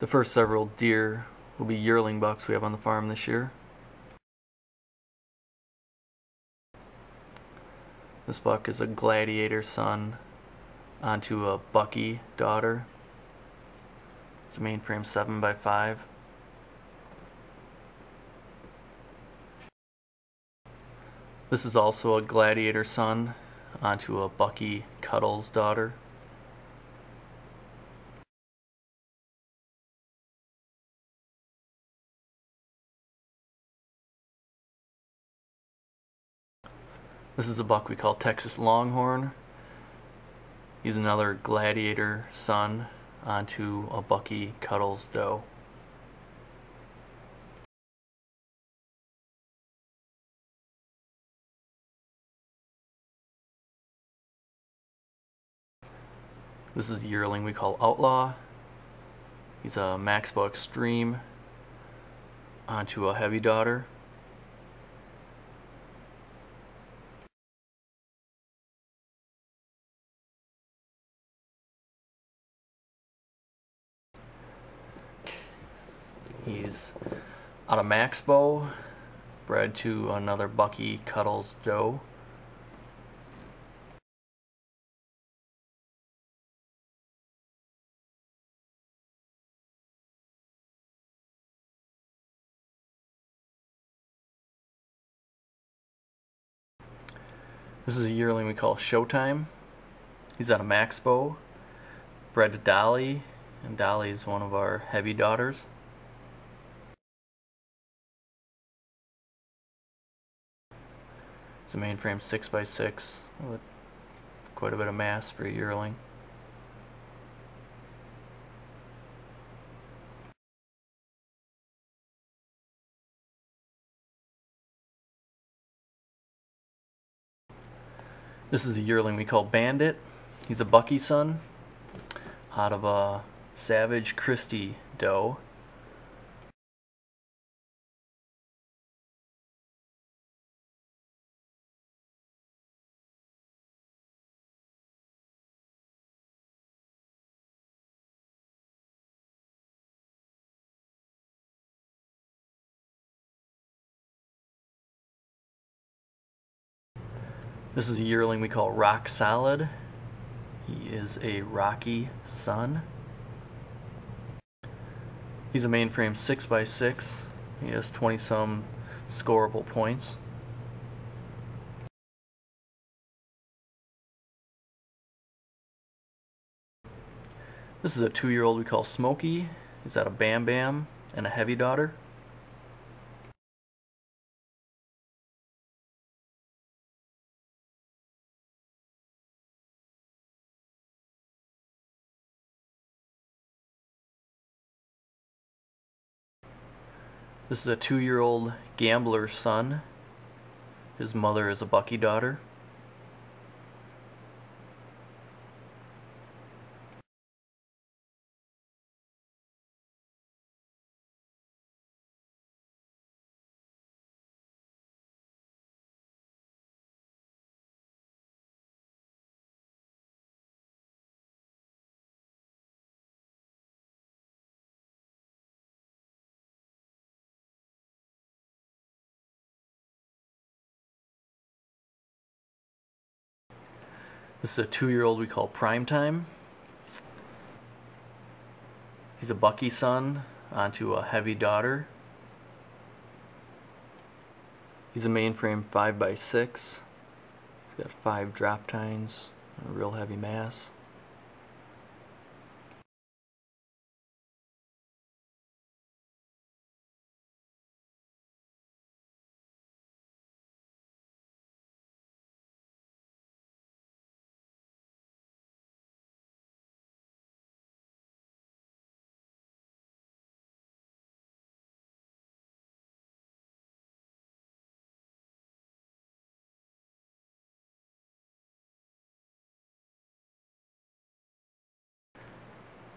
The first several deer will be yearling bucks we have on the farm this year. This buck is a gladiator son onto a bucky daughter. It's a mainframe 7x5. This is also a gladiator son onto a bucky cuddles daughter. This is a buck we call Texas Longhorn. He's another gladiator son onto a bucky cuddles doe. This is a yearling we call Outlaw. He's a Maxbow Extreme onto a heavy daughter. He's out of Maxbow, bred to another bucky cuddles doe. This is a yearling we call Showtime. He's out of Maxbow, bred to Dolly, and Dolly is one of our heavy daughters. It's a mainframe 6x6 with quite a bit of mass for a yearling. This is a yearling we call Bandit. He's a bucky son out of a Savage Christie doe. This is a yearling we call Rock Solid. He is a Rocky son. He's a mainframe 6x6. He has 20-some scoreable points. This is a 2-year-old we call Smokey. He's out of Bam Bam and a heavy daughter. This is a 2-year-old Gambler's son. His mother is a bucky daughter. This is a 2-year-old we call Primetime. He's a bucky son onto a heavy daughter. He's a mainframe 5x6. He's got 5 drop tines and a real heavy mass.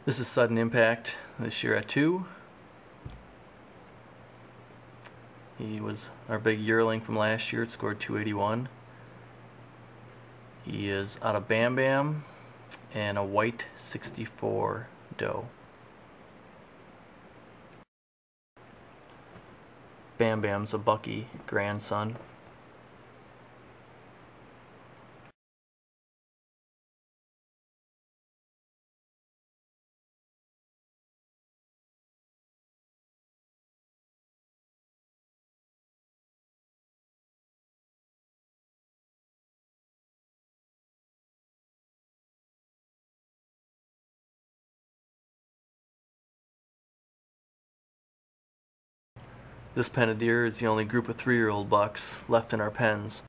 This is Sudden Impact this year at 2. He was our big yearling from last year. It scored 281. He is out of Bam Bam and a white 64 doe. Bam Bam's a bucky grandson. This pen of deer is the only group of 3-year-old bucks left in our pens.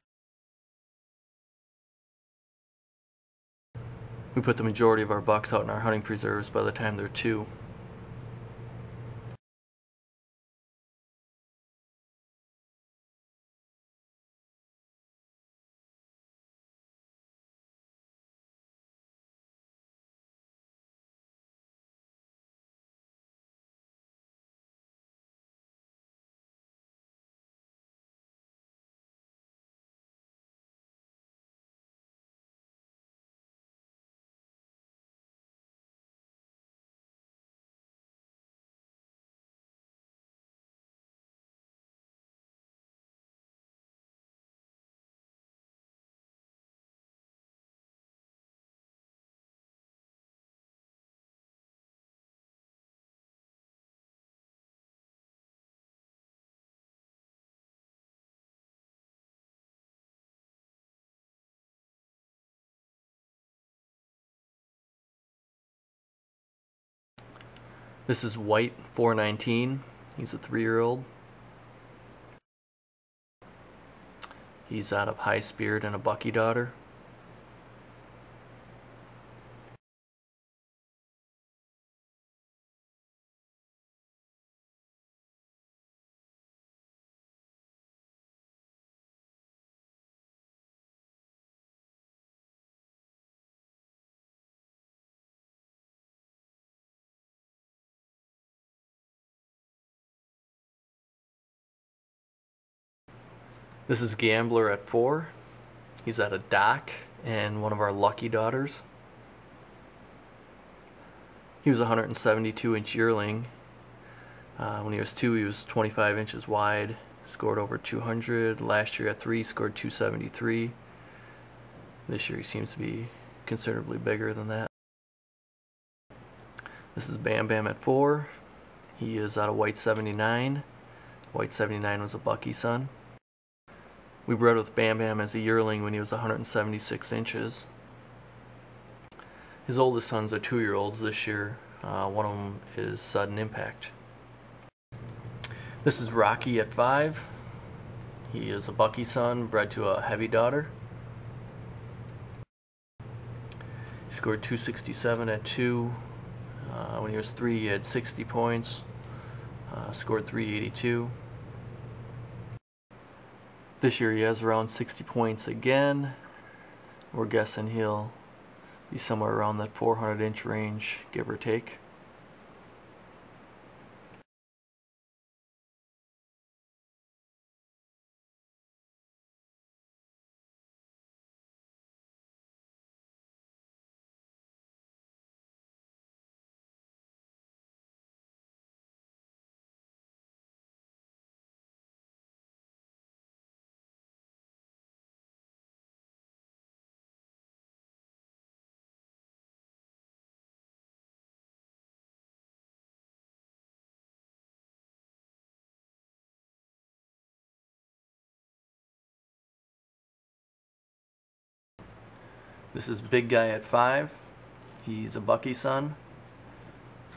We put the majority of our bucks out in our hunting preserves by the time they're 2. This is White 419. He's a 3-year-old. He's out of High Spirit and a bucky daughter. This is Gambler at 4. He's at a Doc and one of our lucky daughters. He was a 172-inch yearling. When he was 2, he was 25 inches wide, scored over 200. Last year at 3, scored 273. This year he seems to be considerably bigger than that. This is Bam Bam at 4. He is out of White 79. White 79 was a bucky son. We bred with Bam Bam as a yearling when he was 176 inches. His oldest sons are 2-year-olds this year. One of them is Sudden Impact. This is Rocky at 5. He is a bucky son, bred to a heavy daughter. He scored 267 at 2. When he was 3, he had 60 points. Scored 382. This year he has around 60 points again. We're guessing he'll be somewhere around that 400-inch range, give or take. This is Big Guy at 5. He's a bucky son.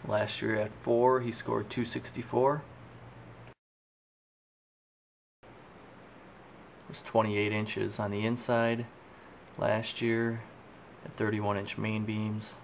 Last year at 4, he scored 264. It was 28 inches on the inside last year at 31-inch main beams.